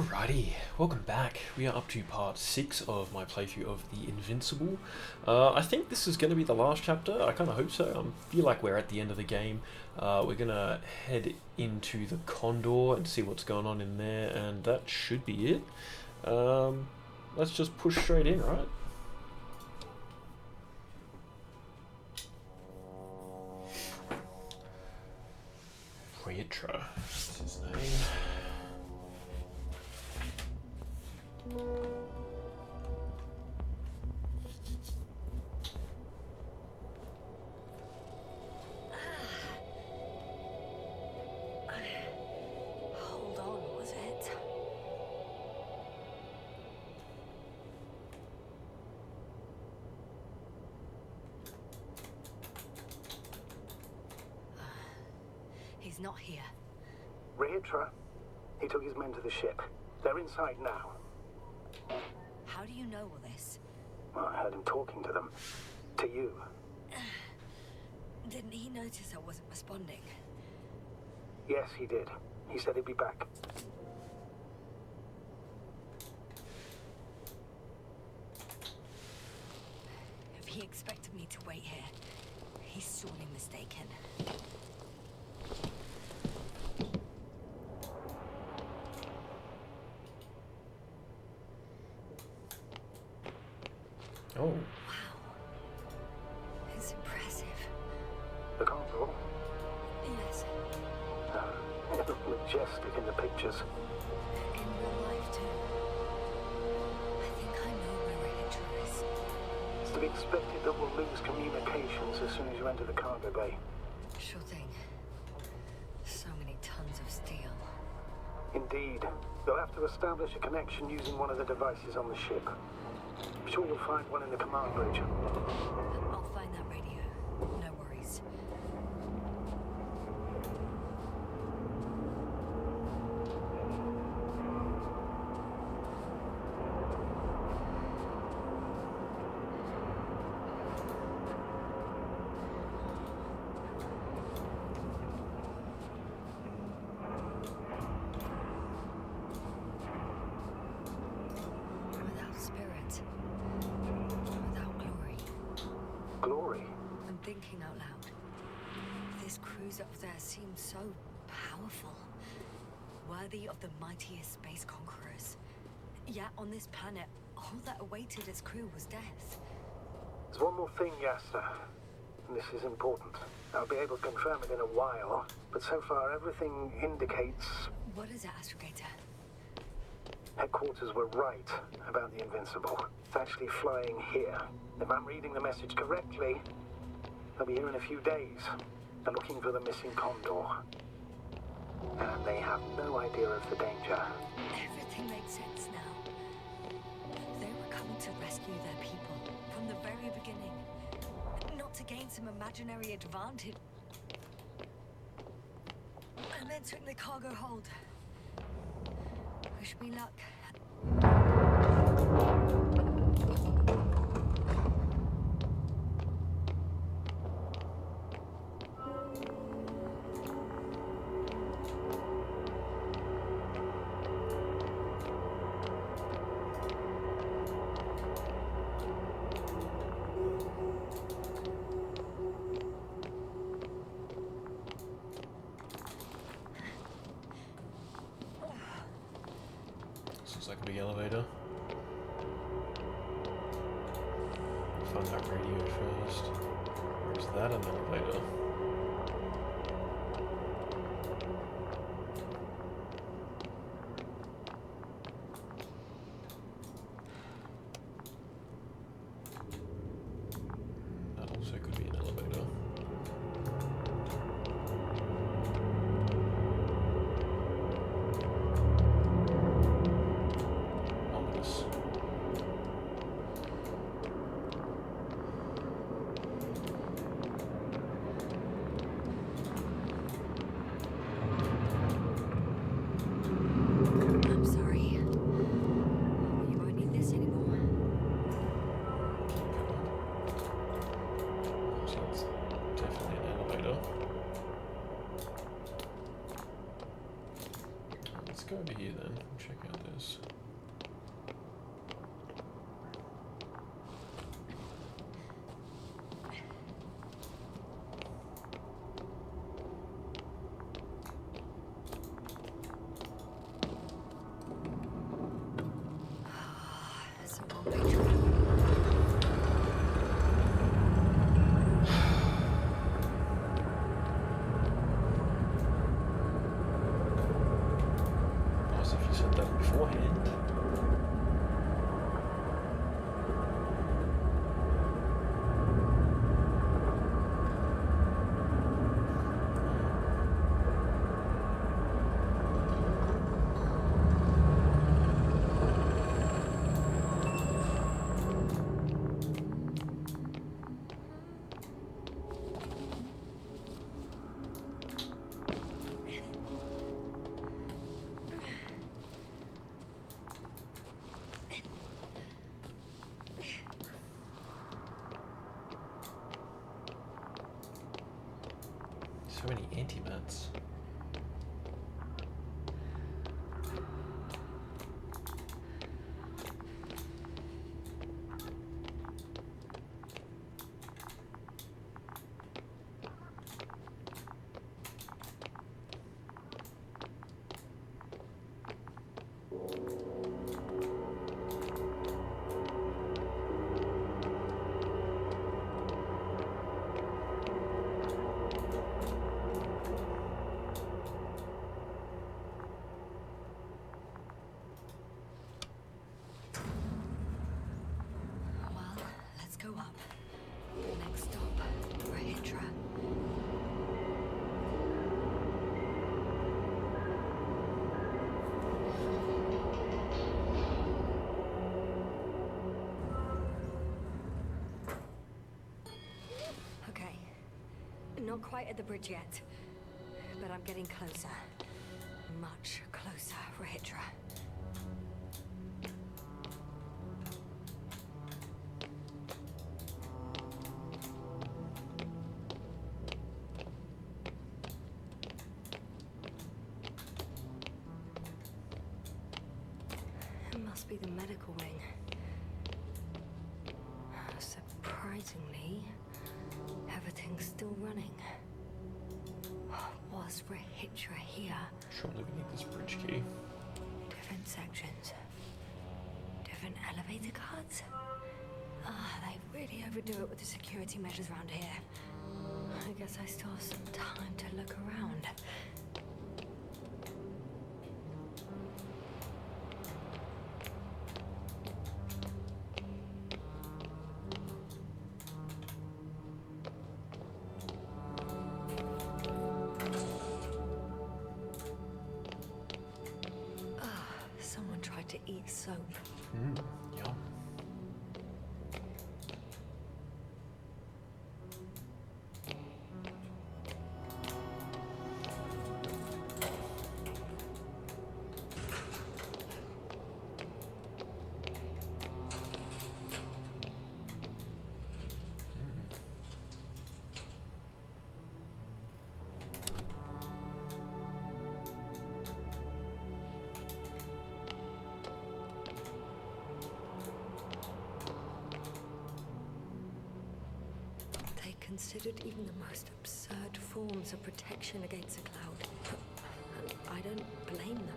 Alrighty, welcome back. We are up to part 6 of my playthrough of The Invincible. I think this is going to be the last chapter. I kind of hope so. I feel like we're at the end of the game. We're going to head into the Condor and see what's going on in there, and that should be it. Let's just push straight in, right? Rohytra, that's his name. Hold on, was it? He's not here. Rohytra, he took his men to the ship. They're inside now. How do you know all this? Well, I heard him talking to them. To you. Didn't he notice I wasn't responding? Yes, he did. He said he'd be back. If he expected me to wait here, he's sorely mistaken. Oh. Wow. It's impressive. The Condor? Yes. It looked majestic in the pictures. In real life, too. I think I know where Rohytra is. It's to be expected that we'll lose communications as soon as you enter the cargo bay. Sure thing. So many tons of steel. Indeed. You'll have to establish a connection using one of the devices on the ship. I'm sure you'll find one in the command bridge. I'll find that radio. No worries. Without spirit, without glory. Glory? I'm thinking out loud. This cruise up there seems so powerful. Worthy of the mightiest space conquerors. Yet on this planet, all that awaited its crew was death. There's one more thing, Yasta. And this is important. I'll be able to confirm it in a while, but so far everything indicates What is it, Astrogator? headquarters were right about the Invincible. It's actually flying here. If I'm reading the message correctly, they'll be here in a few days. They're looking for the missing Condor. And they have no idea of the danger. Everything makes sense now. They were coming to rescue their people from the very beginning. Not to gain some imaginary advantage. I'm entering the cargo hold. Wish me luck. This looks like a big elevator. Find that radio first. Or is that an elevator? That also could be an elevator. Ominous. doors. So Rohytra. Nice if you said that beforehand. So many antimats. Well, let's go up. Next stop, Rohytra. Okay. Not quite at the bridge yet, but I'm getting closer. Much closer, Rohytra. It must be the medical wing. Surprisingly, everything's still running. Was Rohytra here? Surely we need this bridge key. Different sections. Different elevator cards. They really overdo it with the security measures around here. I guess I still have some time to look around. Someone tried to eat soap. Yum. They considered even the most absurd forms of protection against a cloud. And I don't blame them.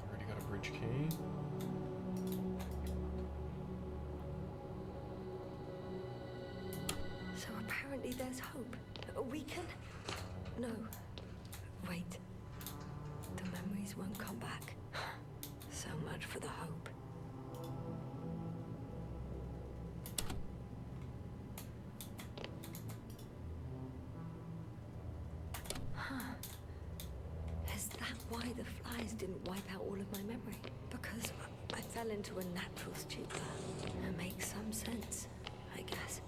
Already got a bridge key. So apparently there's hope. We can... No. Wait. The memories won't come back. So much for the hope. Huh. Is that why the flies didn't wipe out all of my memory? Because I fell into a natural stupor. It makes some sense, I guess.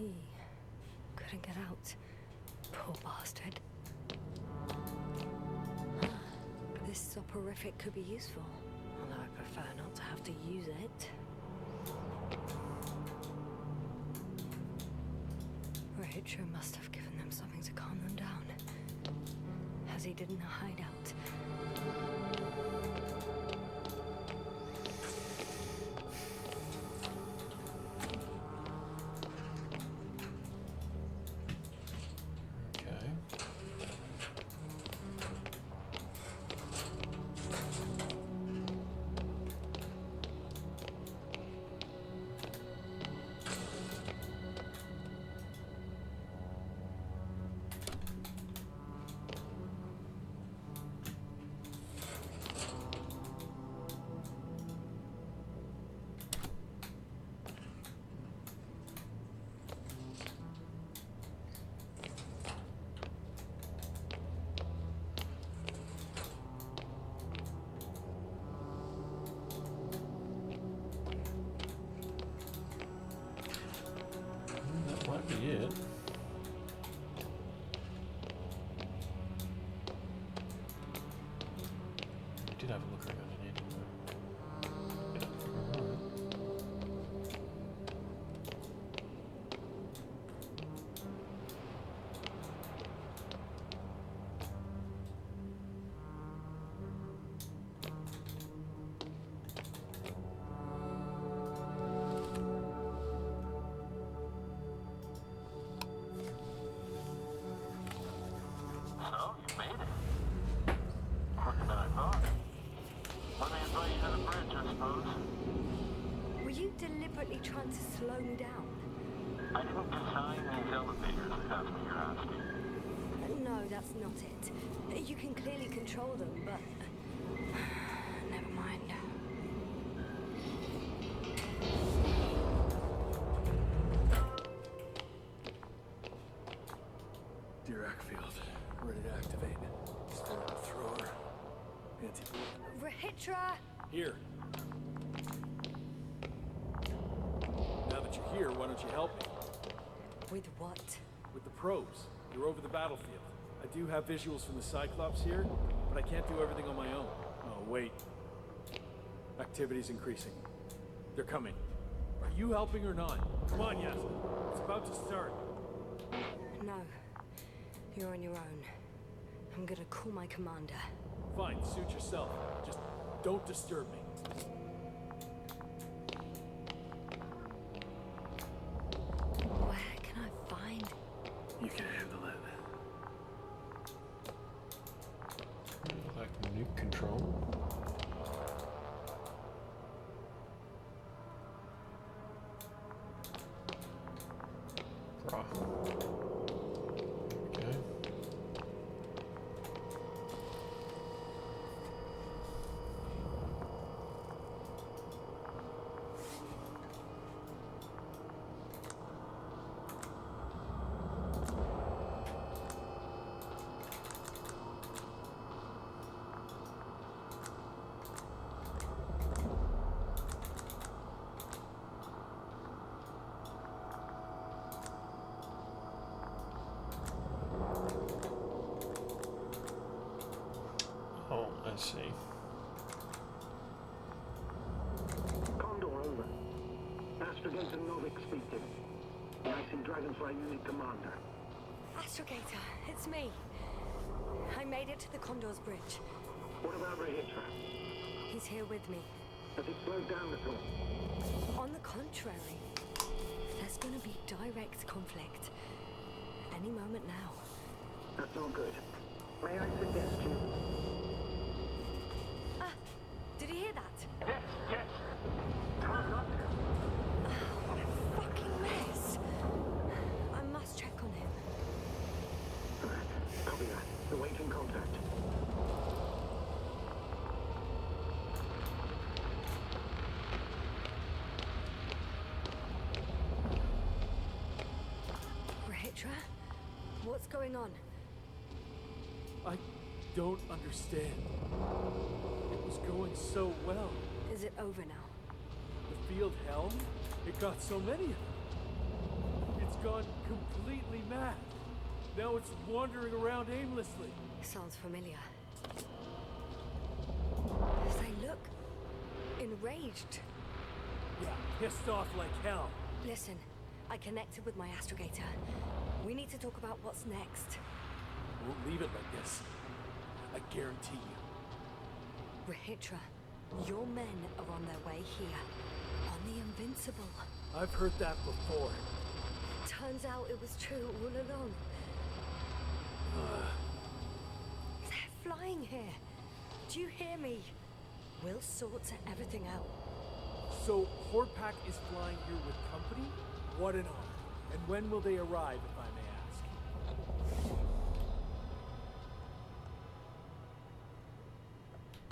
He couldn't get out. Poor bastard. This soporific could be useful, although I prefer not to have to use it. Rohytra must have given them something to calm them down, as he did in the hideout. Might be it. We did have a look around in here, didn't we? Yeah, alright. So, you made it. Quicker than I thought. Let me invite you to the bridge, I suppose. Were you deliberately trying to slow me down? I didn't design these elevators, if that's what you're asking. No, that's not it. You can clearly control them, but... never mind. Dirac field, ready to activate. Starward thrower. Rohytra! Here. Now that you're here, why don't you help me? With what? With the probes. You're over the battlefield. I do have visuals from the Cyclops here, but I can't do everything on my own. Oh, wait. Activity's increasing. They're coming. Are you helping or not? Come on, Yasmin. It's about to start. No. You're on your own. I'm gonna call my commander. Fine, suit yourself. Just don't disturb me. Where can I find... You can handle it. Like nuke control. Oh, I see. Condor, over. Astrogator Novik speaking. The Icy Dragonfly Unit Commander. Astrogator, it's me. I made it to the Condor's bridge. What about Rohytra? He's here with me. Has it slowed down at all? On the contrary, there's gonna be direct conflict. Any moment now. That's not good. May I suggest you... Did you hear that? Yes, yes. Turn up. What a fucking mess. I must check on him. Copy that. Awaiting contact. Rohytra? What's going on? I don't understand. It was going so well. Is it over now? The field helm? It got so many of them. It's gone completely mad. Now it's wandering around aimlessly. Sounds familiar. They look enraged. Yeah, pissed off like hell. Listen, I connected with my astrogator. We need to talk about what's next. Won't leave it like this. I guarantee you. Rohytra, your men are on their way here. On the Invincible. I've heard that before. Turns out it was true all along. They're flying here. Do you hear me? We'll sort everything out. So, Horpak is flying here with company? What an honor. And when will they arrive, if I may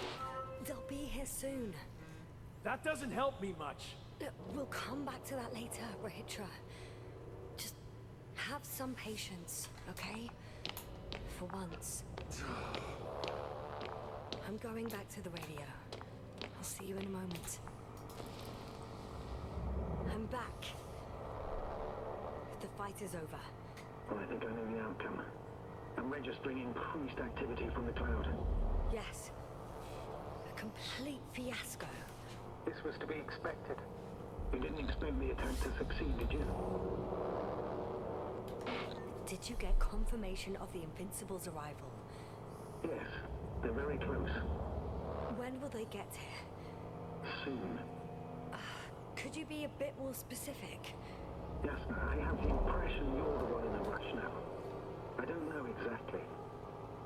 ask? They'll be here soon. That doesn't help me much. Look, we'll come back to that later, Rohytra. Just have some patience, okay? For once. I'm going back to the radio. I'll see you in a moment. I'm back. The fight is over. Well, I think I know the outcome. I'm registering increased activity from the cloud. Yes. A complete fiasco. This was to be expected. You didn't expect the attack to succeed, did you? Did you get confirmation of the Invincible's arrival? Yes, they're very close. When will they get here? Soon. Could you be a bit more specific? Jasna, I have the impression you're the one in a rush now. I don't know exactly.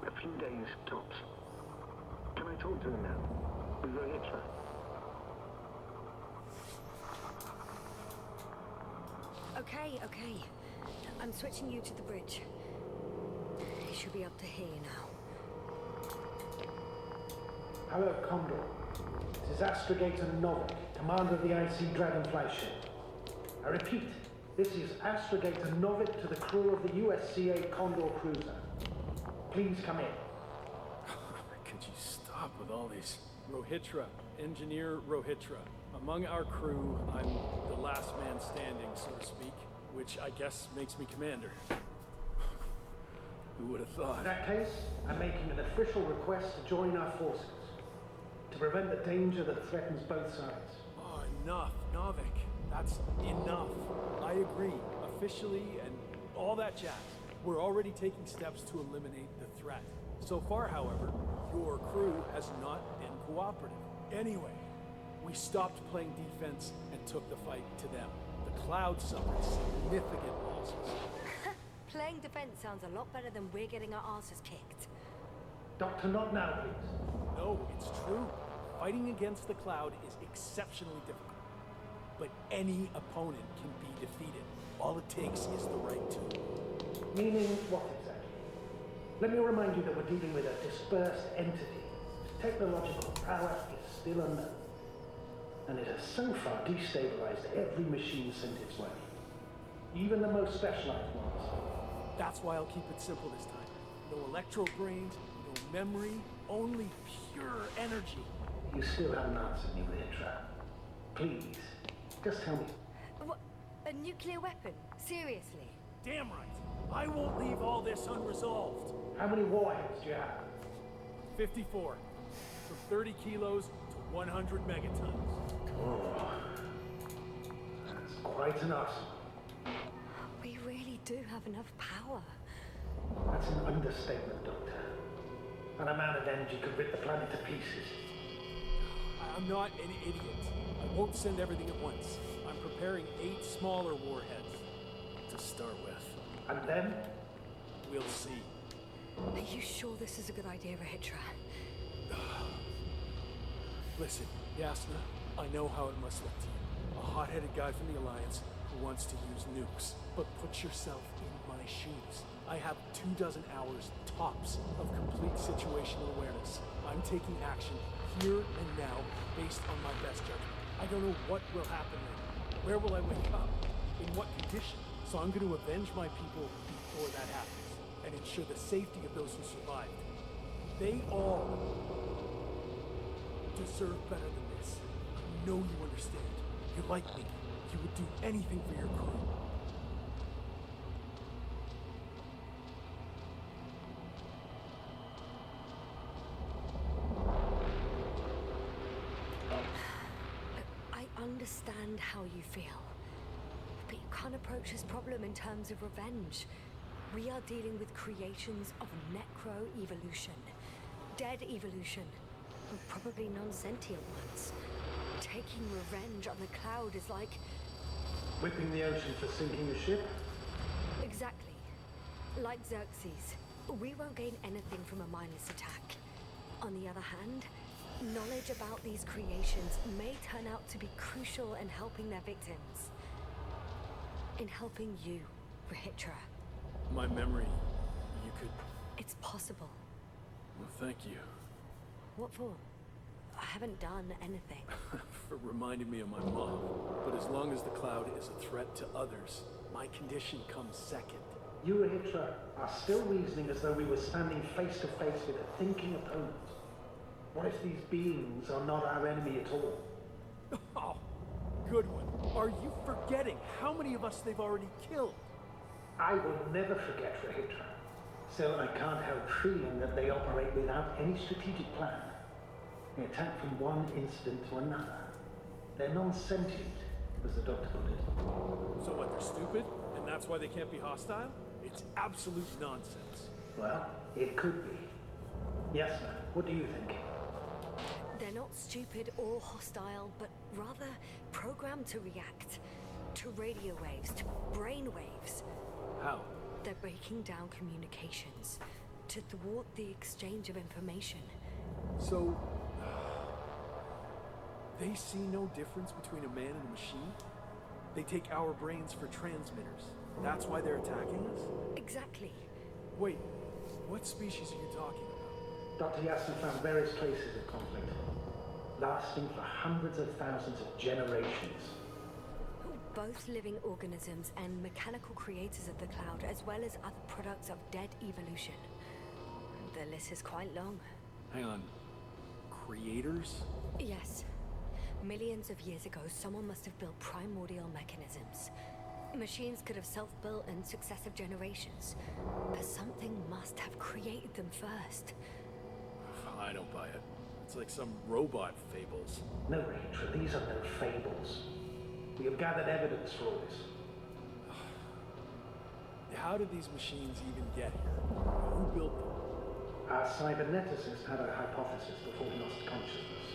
A few days tops. Can I talk to them now? With Rohytra? Okay. I'm switching you to the bridge. You should be up to here now. Hello, Condor. This is Astrogator Novik, commander of the IC Dragonfly ship. I repeat, this is Astrogator Novik to the crew of the USCA Condor cruiser. Please come in. Could you stop with all these? Rohytra, Engineer Rohytra. Among our crew, I'm the last man standing, so to speak, which I guess makes me commander. Who would have thought? In that case, I'm making an official request to join our forces to prevent the danger that threatens both sides. Oh, enough, Novik. That's enough. I agree, officially and all that jazz. We're already taking steps to eliminate the threat. So far, however, your crew has not been cooperative. Anyway, we stopped playing defense and took the fight to them. The Cloud suffered significant losses. Playing defense sounds a lot better than we're getting our asses kicked. Doctor, not now, please. No, it's true. Fighting against the Cloud is exceptionally difficult. But any opponent can be defeated. All it takes is the right tool. Meaning what exactly? Let me remind you that we're dealing with a dispersed entity whose technological prowess is still unknown. And it has so far destabilized every machine sent its way. Even the most specialized ones. That's why I'll keep it simple this time. No electro brains, no memory, only pure energy. You still haven't answered me, Rohytra. Please, just tell me. What? A nuclear weapon? Seriously? Damn right. I won't leave all this unresolved. How many warheads do you have? 54. From 30 kilos to 100 megatons. Oh, that's quite an arsenal. We really do have enough power. That's an understatement, Doctor. And a man of energy could rip the planet to pieces. I'm not an idiot. I won't send everything at once. I'm preparing 8 smaller warheads to start with. And then? We'll see. Are you sure this is a good idea, Rohytra? Listen, Jasna, I know how it must look to you. A hot-headed guy from the Alliance who wants to use nukes. But put yourself in my shoes. I have 24 hours tops of complete situational awareness. I'm taking action here and now based on my best judgment. I don't know what will happen later. Where will I wake up? In what condition? So I'm going to avenge my people before that happens and ensure the safety of those who survived. They all deserve better than this. I know you understand. You like me. You would do anything for your crew. understand how you feel. But you can't approach this problem in terms of revenge. We are dealing with creations of necro-evolution. Dead evolution. Or probably non-sentient ones. Taking revenge on the cloud is like... Whipping the ocean for sinking a ship? Exactly. Like Xerxes, we won't gain anything from a mindless attack. On the other hand, knowledge about these creations may turn out to be crucial in helping their victims. In helping you, Rohytra. My memory, you could... It's possible. Well, thank you. What for? I haven't done anything. For reminding me of my mom. But as long as the cloud is a threat to others, my condition comes second. You, Rohytra, are still reasoning as though we were standing face to face with a thinking opponent. What if these beings are not our enemy at all? Oh, good one. Are you forgetting how many of us they've already killed? I will never forget Rohytra. Still, I can't help feeling that they operate without any strategic plan. They attack from one incident to another. They're non-sentient, as the doctor put it. So what, they're stupid? And that's why they can't be hostile? It's absolute nonsense. Well, it could be. Yes, sir. What do you think? They're not stupid or hostile, but rather programmed to react. To radio waves, to brain waves. How? They're breaking down communications. To thwart the exchange of information. So... they see no difference between a man and a machine? They take our brains for transmitters. That's why they're attacking us? Exactly. Wait, what species are you talking about? Dr. Yasser found various traces of conflict, lasting for hundreds of thousands of generations. Both living organisms and mechanical creators of the cloud, as well as other products of dead evolution. The list is quite long. Hang on. Creators? Yes. Millions of years ago, someone must have built primordial mechanisms. Machines could have self-built in successive generations, but something must have created them first. I don't buy it. It's like some robot fables. No, Rachel, these are no fables. We have gathered evidence for all this. How did these machines even get here? Who built them? Our cyberneticist had a hypothesis before he lost consciousness.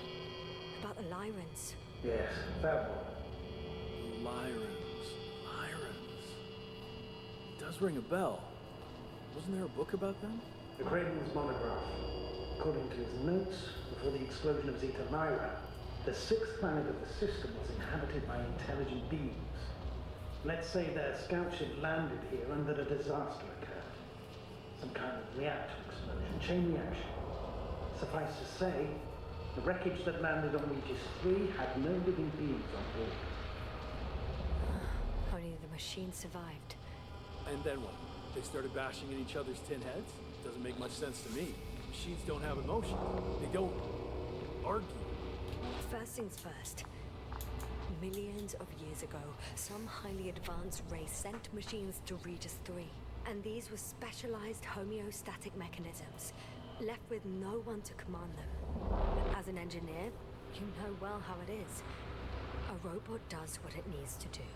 About the Lyrans. Yes, that one. Lyrans. It does ring a bell. Wasn't there a book about them? The Craven's monograph. According to his notes, before the explosion of Zeta Lyra, the sixth planet of the system was inhabited by intelligent beings. Let's say their scout ship landed here and that a disaster occurred. Some kind of reactor explosion, chain reaction. Suffice to say, the wreckage that landed on Regis III had no living beings on board. Only the machine survived. And then what? They started bashing in each other's tin heads? Doesn't make much sense to me. Machines don't have emotions. They don't argue. First things first. Millions of years ago, some highly advanced race sent machines to Regis III. And these were specialized homeostatic mechanisms, left with no one to command them. As an engineer, you know well how it is. A robot does what it needs to do,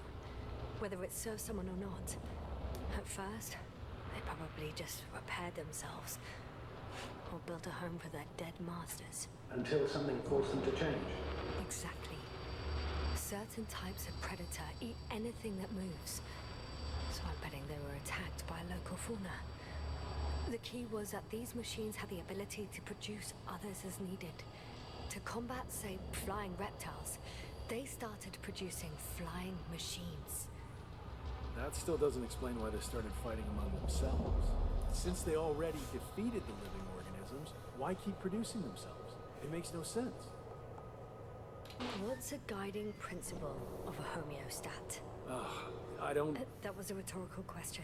whether it serves someone or not. At first, they probably just repaired themselves, or built a home for their dead masters. Until something forced them to change. Exactly. Certain types of predator eat anything that moves. So I'm betting they were attacked by local fauna. The key was that these machines had the ability to produce others as needed. To combat, say, flying reptiles, they started producing flying machines. That still doesn't explain why they started fighting among themselves. Since they already defeated the living organisms, why keep producing themselves? It makes no sense. What's a guiding principle of a homeostat? I don't... That was a rhetorical question.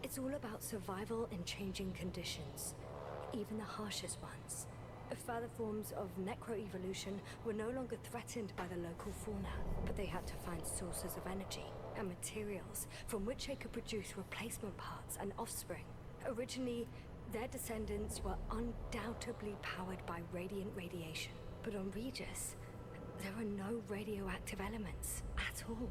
It's all about survival in changing conditions, even the harshest ones. Further forms of necroevolution were no longer threatened by the local fauna, but they had to find sources of energy and materials from which they could produce replacement parts and offspring. Originally, their descendants were undoubtedly powered by radiant radiation. But on Regis, There are no radioactive elements at all.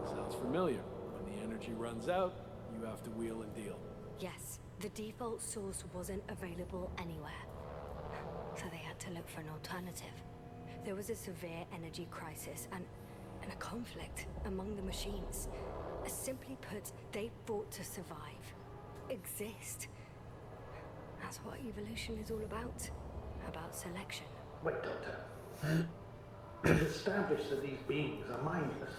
Sounds familiar. When the energy runs out, you have to wheel and deal. Yes, the default source wasn't available anywhere. So they had to look for an alternative. There was a severe energy crisis and a conflict among the machines. Simply put, they fought to survive. Exist. That's what evolution is all about. About selection. Wait, Doctor. We've established that these beings are mindless.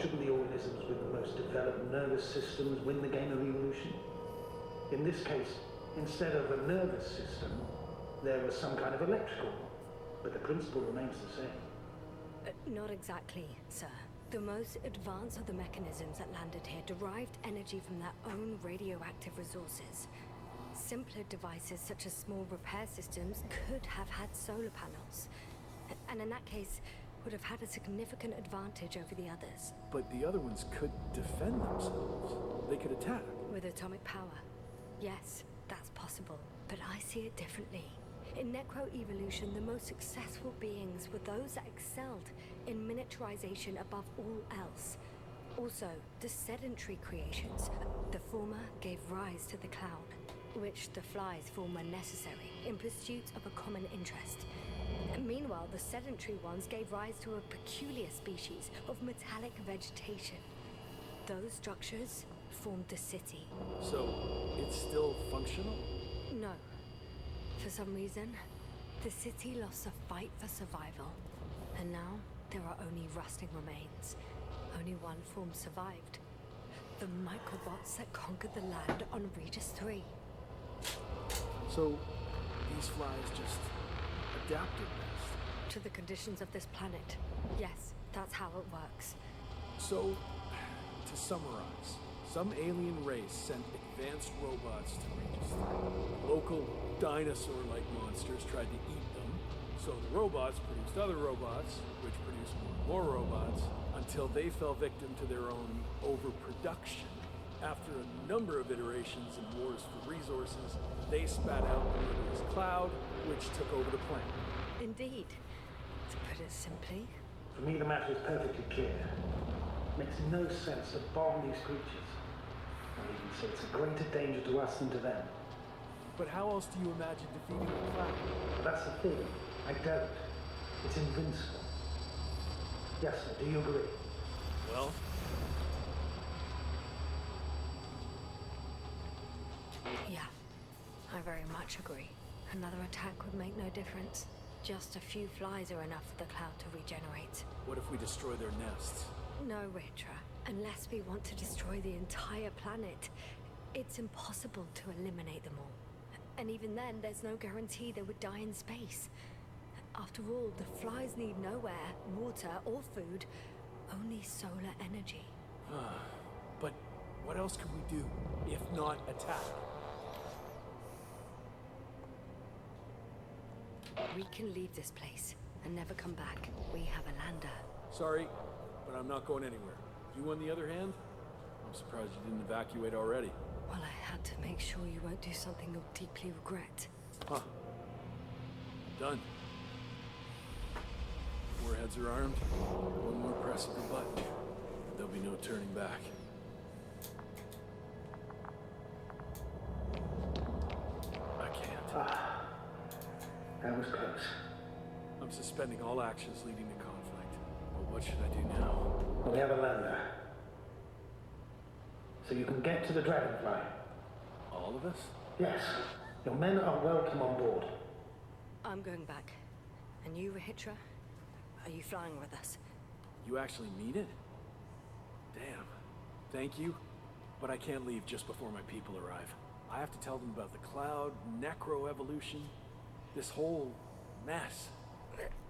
Shouldn't the organisms with the most developed nervous systems win the game of evolution? In this case, instead of a nervous system, there was some kind of electrical one, but the principle remains the same. Not exactly, sir. The most advanced of the mechanisms that landed here derived energy from their own radioactive resources. Simpler devices such as small repair systems could have had solar panels. And in that case, would have had a significant advantage over the others. But the other ones could defend themselves. They could attack. With atomic power. Yes, that's possible. But I see it differently. In necroevolution, the most successful beings were those that excelled in miniaturization above all else. Also, the sedentary creations. The former gave rise to the cloud, which the flies form when necessary, in pursuit of a common interest. Meanwhile, the sedentary ones gave rise to a peculiar species of metallic vegetation. Those structures formed the city. So, it's still functional? No. For some reason, the city lost the fight for survival. And now, there are only rusting remains. Only one form survived. The microbots that conquered the land on Regis III. So, these flies just adapted best? To the conditions of this planet. Yes, that's how it works. So, to summarize, some alien race sent advanced robots to Regis III. Local dinosaur-like monsters tried to eat them, so the robots produced other robots, which produced more robots, until they fell victim to their own overproduction. After a number of iterations and wars for resources, they spat out the murderous cloud, which took over the planet. Indeed. To put it simply. For me, the matter is perfectly clear. It makes no sense to bomb these creatures. I even say it's a greater danger to us than to them. But how else do you imagine defeating the cloud? But that's the thing. I don't. It's invincible. Yes, sir. Do you agree? Well, Yeah, I very much agree. Another attack would make no difference. Just a few flies are enough for the cloud to regenerate. what if we destroy their nests? No, Rohytra. Unless we want to destroy the entire planet, it's impossible to eliminate them all. And even then, there's no guarantee they would die in space. After all, the flies need no air, water, or food, only solar energy. But what else could we do, if not attack? We can leave this place and never come back. We have a lander. Sorry, but I'm not going anywhere. You, on the other hand? I'm surprised you didn't evacuate already. Well, I had to make sure you won't do something you'll deeply regret. Huh. Done. Warheads are armed. One more press of the button. There'll be no turning back. I can't. That was close. I'm suspending all actions leading to conflict. But what should I do now? We have a lander. So you can get to the Dragonfly. All of us? Yes. Your men are welcome on board. I'm going back. And you, Rohytra? Are you flying with us? You actually mean it? Damn. Thank you. But I can't leave just before my people arrive. I have to tell them about the cloud, necroevolution, this whole mess.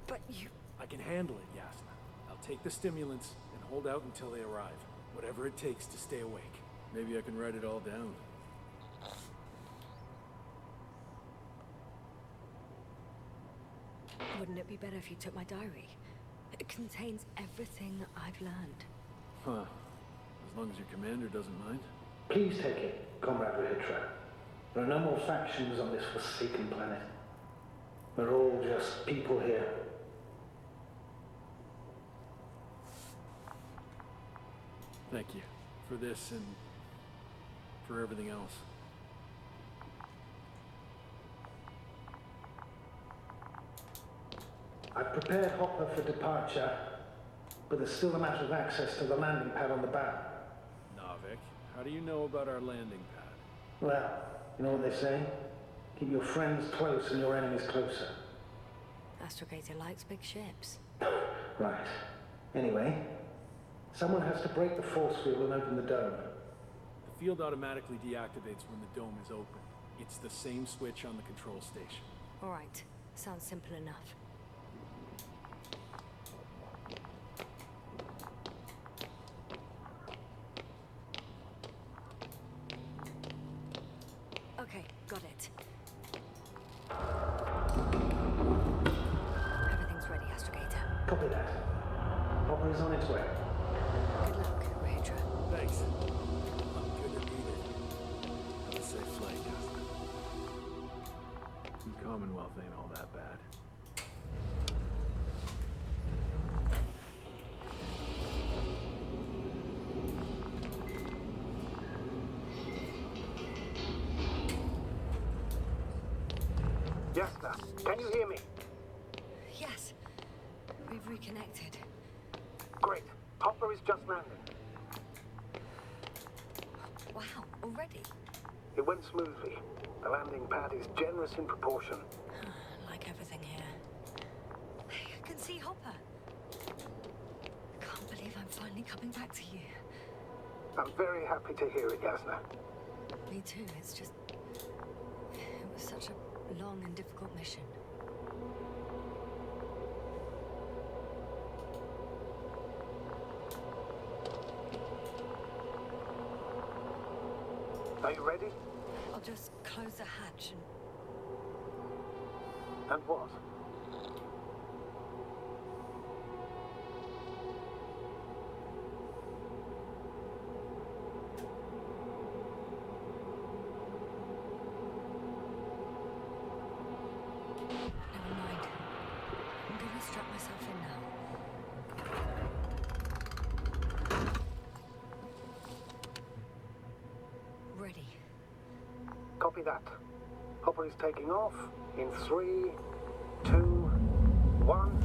But you... I can handle it, Yasna. I'll take the stimulants and hold out until they arrive. Whatever it takes to stay awake. Maybe I can write it all down. Wouldn't it be better if you took my diary? It contains everything I've learned. Huh. As long as your commander doesn't mind. Please take it, Comrade Rohytra. There are no more factions on this forsaken planet. We're all just people here. Thank you for this and for everything else. I've prepared Hopper for departure, but there's still a matter of access to the landing pad on the bow. Navik, how do you know about our landing pad? Well, you know what they say? Keep your friends close and your enemies closer. Astrogator likes big ships. Right. Anyway, someone has to break the force field and open the dome. The field automatically deactivates when the dome is open. It's the same switch on the control station. All right. Sounds simple enough. Okay, got it. Everything's ready, Astrogator. Copy that. Hopper is on its way. Good luck, Rohytra. Thanks. I'm good at either. Have a safe flight, Justin. The Commonwealth ain't all that bad. Jasna, can you hear me? Yes, we've reconnected. Great. Hopper is just landing. Wow, already? It went smoothly. The landing pad is generous in proportion. Like everything here. Hey, I can see Hopper. Can't believe I'm finally coming back to you. I'm very happy to hear it, Jasna. Me too, it's just... It was such a long and difficult mission. Are you ready? I'll just close the hatch And what? never mind. I'm gonna strap myself in now. Ready. Copy that. Hopper is taking off in 3, 2, 1.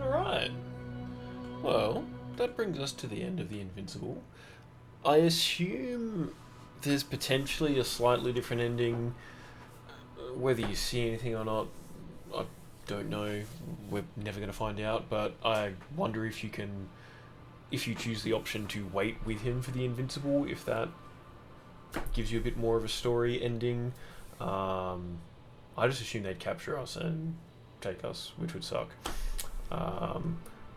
Alright. Well, that brings us to the end of the Invincible. I assume there's potentially a slightly different ending. Whether you see anything or not, I don't know. We're never going to find out, but I wonder if you choose the option to wait with him for the Invincible, if that gives you a bit more of a story ending. I just assume they'd capture us and take us, which would suck.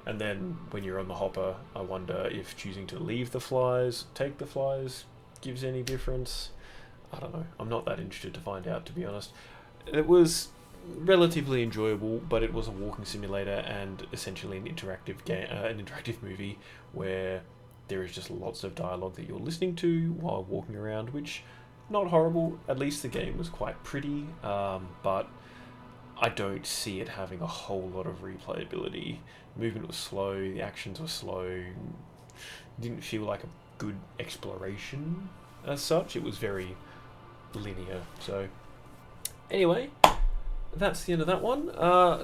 And then when you're on the hopper, I wonder if choosing to leave the flies, take the flies, gives any difference. I don't know. I'm not that interested to find out, to be honest. It was relatively enjoyable, but it was a walking simulator and essentially an interactive game, an interactive movie where there is just lots of dialogue that you're listening to while walking around, which not horrible. At least the game was quite pretty, but I don't see it having a whole lot of replayability. Movement was slow, the actions were slow, didn't feel like a good exploration as such. It was very linear. So anyway, that's the end of that one.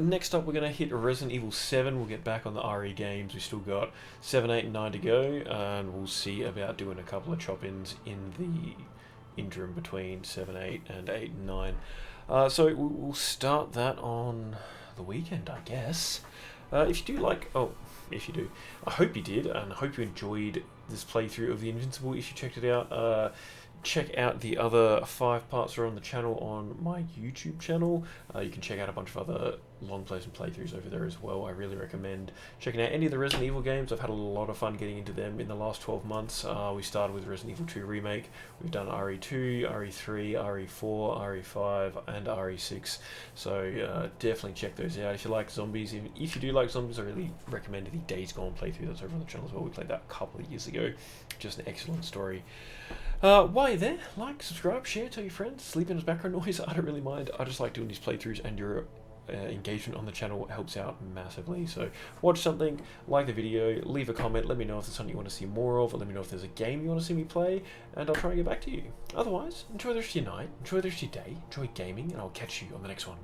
Next up we're going to hit Resident Evil 7. We'll get back on the RE games. We've still got 7, 8 and 9 to go, and we'll see about doing a couple of chop-ins in interim between 7, 8, and 8 and 9. So we'll start that on the weekend, I guess. If you do like, if you do, I hope you did, and I hope you enjoyed this playthrough of the Invincible. If you checked it out, check out the other 5 parts are on the channel on my YouTube channel. You can check out a bunch of other long plays and playthroughs over there as well. I really recommend checking out any of the Resident Evil games. I've had a lot of fun getting into them in the last 12 months. We started with Resident Evil 2 Remake. We've done RE2, RE3, RE4, RE5, and RE6. So definitely check those out if you like zombies. If you do like zombies, I really recommend the Days Gone playthrough that's over on the channel as well. We played that a couple of years ago. Just an excellent story. While you're there, like, subscribe, share, tell your friends. Sleep in as background noise, I don't really mind. I just like doing these playthroughs, and your engagement on the channel helps out massively. So watch something, like the video, leave a comment, let me know if there's something you want to see more of, or let me know if there's a game you want to see me play, and I'll try and get back to you. Otherwise, enjoy the rest of your night, enjoy the rest of your day, enjoy gaming, and I'll catch you on the next one.